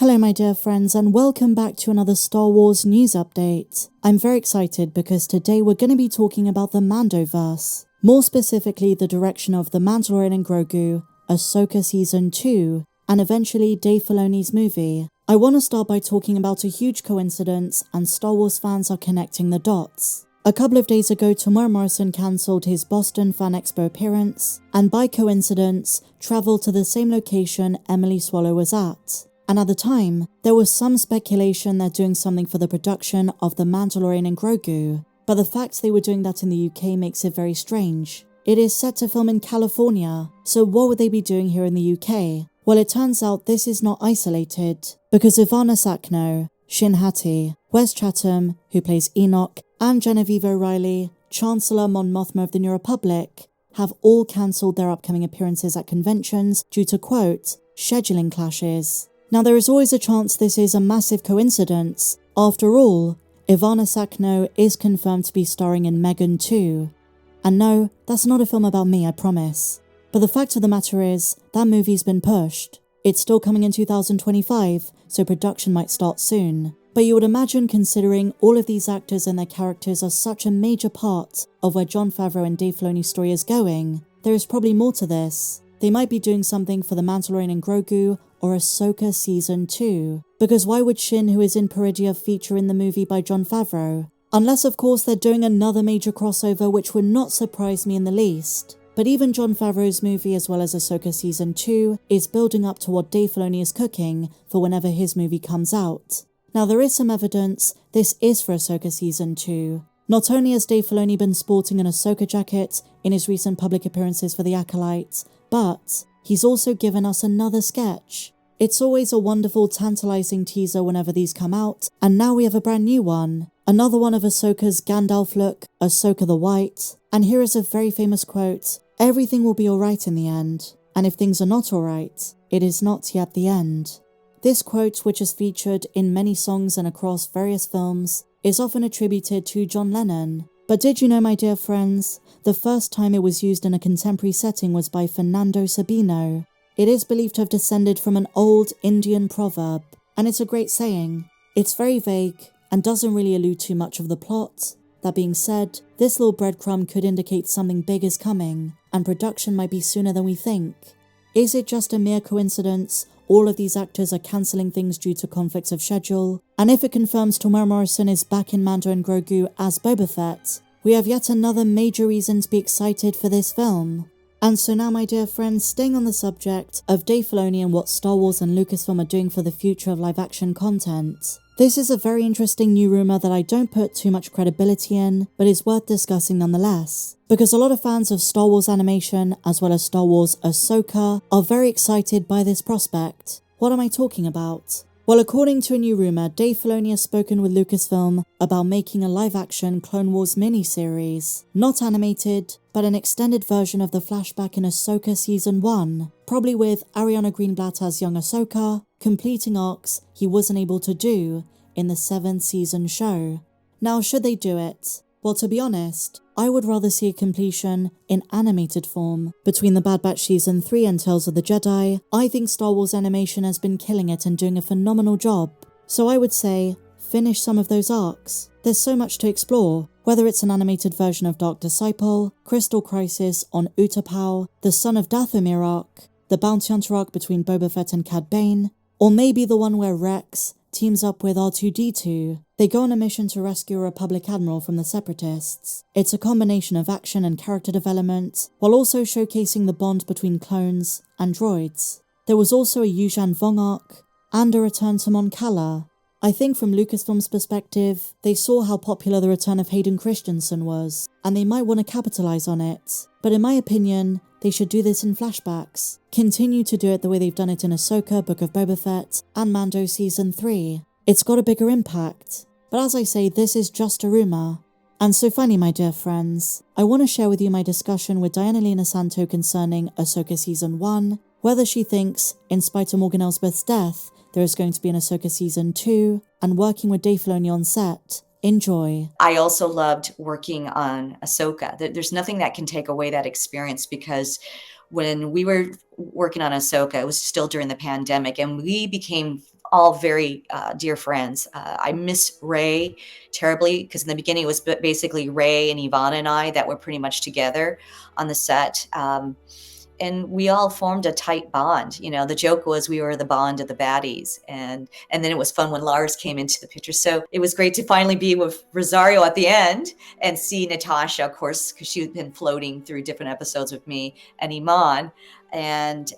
Hello my dear friends and welcome back to another Star Wars news update. I'm very excited because today we're going to be talking about the Mando-verse. More specifically the direction of The Mandalorian and Grogu, Ahsoka Season 2, and eventually Dave Filoni's movie. I want to start by talking about a huge coincidence and Star Wars fans are connecting the dots. A couple of days ago, Temuera Morrison cancelled his Boston Fan Expo appearance and by coincidence travelled to the same location Emily Swallow was at. And at the time, there was some speculation they're doing something for the production of The Mandalorian and Grogu, but the fact they were doing that in the UK makes it very strange. It is set to film in California, so what would they be doing here in the UK? Well, it turns out this is not isolated, because Lee Inosanto, Shin Hati, Wes Chatham, who plays Enoch, and Genevieve O'Reilly, Chancellor Mon Mothma of the New Republic, have all cancelled their upcoming appearances at conventions due to, quote, scheduling clashes. Now there is always a chance this is a massive coincidence. After all, Ivana Sakno is confirmed to be starring in Megan 2. And no, that's not a film about me, I promise. But the fact of the matter is, that movie's been pushed. It's still coming in 2025, so production might start soon. But you would imagine considering all of these actors and their characters are such a major part of where Jon Favreau and Dave Filoni's story is going, there is probably more to this. They might be doing something for The Mandalorian and Grogu or Ahsoka Season 2. Because why would Shin, who is in Peridea, feature in the movie by Jon Favreau? Unless of course they're doing another major crossover, which would not surprise me in the least. But even Jon Favreau's movie as well as Ahsoka Season 2 is building up to what Dave Filoni is cooking for whenever his movie comes out. Now there is some evidence this is for Ahsoka Season 2. Not only has Dave Filoni been sporting an Ahsoka jacket in his recent public appearances for The Acolyte, but he's also given us another sketch. It's always a wonderful, tantalizing teaser whenever these come out, and now we have a brand new one. Another one of Ahsoka's Gandalf look, Ahsoka the White, and here is a very famous quote, "Everything will be alright in the end, and if things are not alright, it is not yet the end." This quote, which is featured in many songs and across various films, is often attributed to John Lennon. But did you know, my dear friends, the first time it was used in a contemporary setting was by Fernando Sabino. It is believed to have descended from an old Indian proverb, and it's a great saying. It's very vague and doesn't really allude to much of the plot. That being said, this little breadcrumb could indicate something big is coming, and production might be sooner than we think. Is it just a mere coincidence all of these actors are cancelling things due to conflicts of schedule? And if it confirms Temuera Morrison is back in Mando and Grogu as Boba Fett, we have yet another major reason to be excited for this film. And so now, my dear friends, staying on the subject of Dave Filoni and what Star Wars and Lucasfilm are doing for the future of live-action content, this is a very interesting new rumour that I don't put too much credibility in, but is worth discussing nonetheless. Because a lot of fans of Star Wars animation, as well as Star Wars Ahsoka, are very excited by this prospect. What am I talking about? Well, according to a new rumour, Dave Filoni has spoken with Lucasfilm about making a live-action Clone Wars miniseries. Not animated, but an extended version of the flashback in Ahsoka Season 1, probably with Ariana Greenblatt as young Ahsoka, completing arcs he wasn't able to do in the 7th season show. Now, should they do it? Well, to be honest, I would rather see a completion in animated form. Between The Bad Batch Season 3 and Tales of the Jedi, I think Star Wars animation has been killing it and doing a phenomenal job. So I would say, finish some of those arcs. There's so much to explore, whether it's an animated version of Dark Disciple, Crystal Crisis on Utapau, the Son of Dathomir arc, the Bounty Hunter arc between Boba Fett and Cad Bane, or maybe the one where Rex teams up with R2-D2. They go on a mission to rescue a Republic Admiral from the Separatists. It's a combination of action and character development, while also showcasing the bond between clones and droids. There was also a Yuuzhan Vong arc, and a return to Mon Cala. I think from Lucasfilm's perspective, they saw how popular the return of Hayden Christensen was, and they might want to capitalize on it. But in my opinion, they should do this in flashbacks. Continue to do it the way they've done it in Ahsoka, Book of Boba Fett, and Mando Season 3. It's got a bigger impact. But as I say, this is just a rumour. And so finally, my dear friends, I want to share with you my discussion with Lee Inosanto concerning Ahsoka Season 1, whether she thinks, in spite of Morgan Elsbeth's death, there is going to be an Ahsoka Season 2, and working with Dave Filoni on set. Enjoy. I also loved working on Ahsoka. There's nothing that can take away that experience, because when we were working on Ahsoka, it was still during the pandemic, and we became all very dear friends. I miss Ray terribly because in the beginning it was basically Ray and Ivana and I that were pretty much together on the set. And we all formed a tight bond. You know, the joke was we were the bond of the baddies, and then it was fun when Lars came into the picture. So it was great to finally be with Rosario at the end and see Natasha, of course, because she had been floating through different episodes with me and Iman, and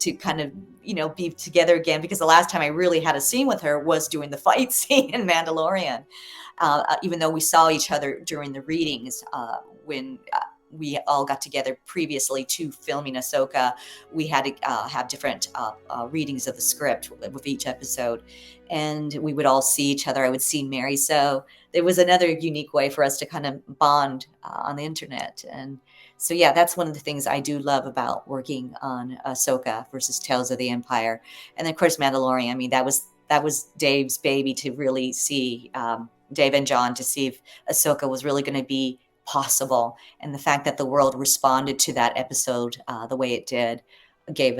to kind of, you know, be together again, because the last time I really had a scene with her was doing the fight scene in Mandalorian. Even though we saw each other during the readings when we all got together previously to filming Ahsoka, we had to have different readings of the script with each episode, and we would all see each other. I would see Mary, so it was another unique way for us to kind of bond on the internet. And so, yeah, that's one of the things I do love about working on Ahsoka versus Tales of the Empire, and then of course Mandalorian. I mean, that was Dave's baby to really see, Dave and John, to see if Ahsoka was really going to be possible, and the fact that the world responded to that episode the way it did gave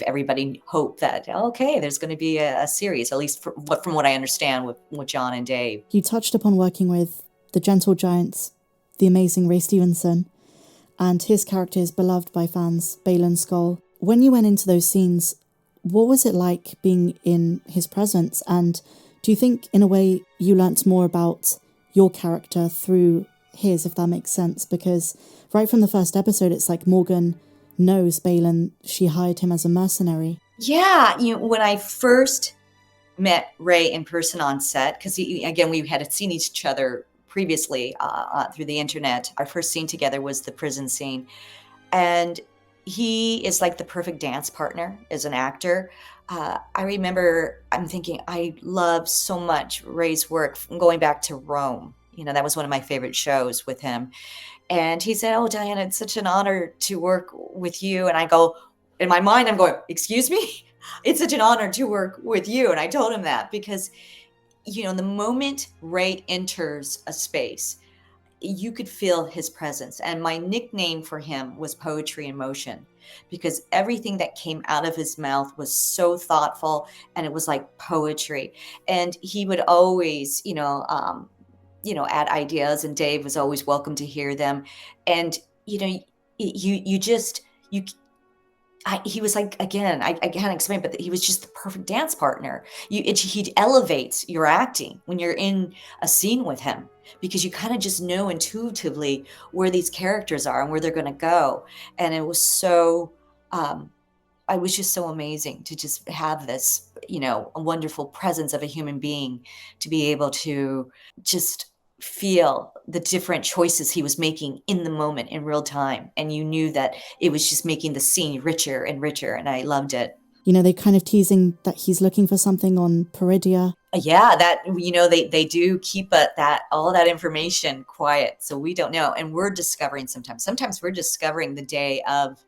everybody hope that, okay, there's going to be a series, at least from what I understand with John and Dave. You touched upon working with the gentle giants, the amazing Ray Stevenson, and his character is beloved by fans, Baylan Skoll. When you went into those scenes, what was it like being in his presence? And do you think, in a way, you learnt more about your character through his, if that makes sense? Because right from the first episode, it's like Morgan knows Baylan. She hired him as a mercenary. Yeah, you know, when I first met Ray in person on set, because again, we had seen each other previously through the internet. Our first scene together was the prison scene, and he is like the perfect dance partner as an actor. I remember I'm thinking, I love so much Ray's work going back to Rome. You know, that was one of my favorite shows with him. And he said, "Oh, Diana, it's such an honor to work with you." And I go, in my mind, I'm going, "Excuse me?" It's such an honor to work with you. And I told him that because, you know, the moment Ray enters a space, you could feel his presence. And my nickname for him was Poetry in Motion, because everything that came out of his mouth was so thoughtful, and it was like poetry. And he would always, add ideas, and Dave was always welcome to hear them. And, you know, he was like, again, I can't explain, but he was just the perfect dance partner. He elevates your acting when you're in a scene with him, because you kind of just know intuitively where these characters are and where they're going to go. And it was so, I was just so amazing to just have this, you know, a wonderful presence of a human being, to be able to just feel the different choices he was making in the moment in real time. And you knew that it was just making the scene richer and richer. And I loved it. You know, they're kind of teasing that he's looking for something on Peridia. Yeah, that, you know, they do keep all that information quiet. So we don't know. And we're discovering sometimes we're discovering the day of,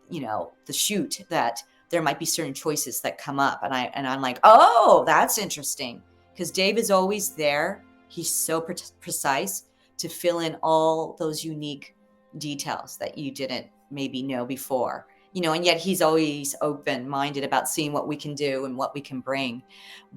you know, the shoot, that there might be certain choices that come up. And I'm like, oh, that's interesting. Because Dave is always there. He's so precise to fill in all those unique details that you didn't maybe know before, you know, and yet he's always open-minded about seeing what we can do and what we can bring.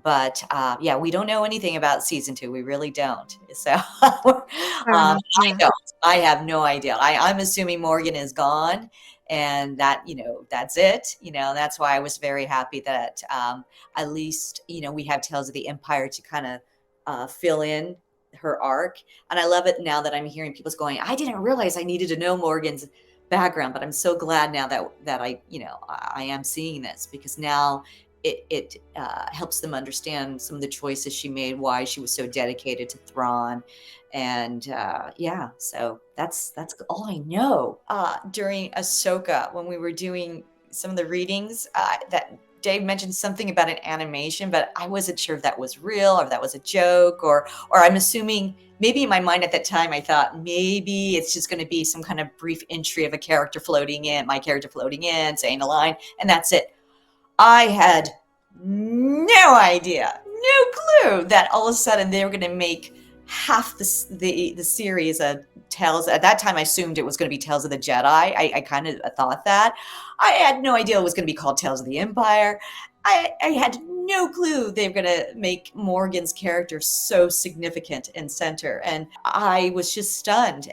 But yeah, we don't know anything about season 2. We really don't. So I don't. I have no idea. I'm assuming Morgan is gone, and that, you know, that's it. You know, that's why I was very happy that at least, you know, we have Tales of the Empire to kind of fill in her arc. And I love it now that I'm hearing people going, I didn't realize I needed to know Morgan's background, but I'm so glad now that I am seeing this, because now it helps them understand some of the choices she made, why she was so dedicated to Thrawn. And yeah, so that's all I know. During Ahsoka, when we were doing some of the readings, that Dave mentioned something about an animation, but I wasn't sure if that was real or if that was a joke, or I'm assuming, maybe in my mind at that time, I thought maybe it's just going to be some kind of brief entry of my character floating in, saying a line, and that's it. I had no idea, no clue that all of a sudden they were going to make half the series a Tales. At that time, I assumed it was going to be Tales of the Jedi. I kind of thought that. I had no idea it was going to be called Tales of the Empire. I had no clue they were going to make Morgan's character so significant and center. And I was just stunned.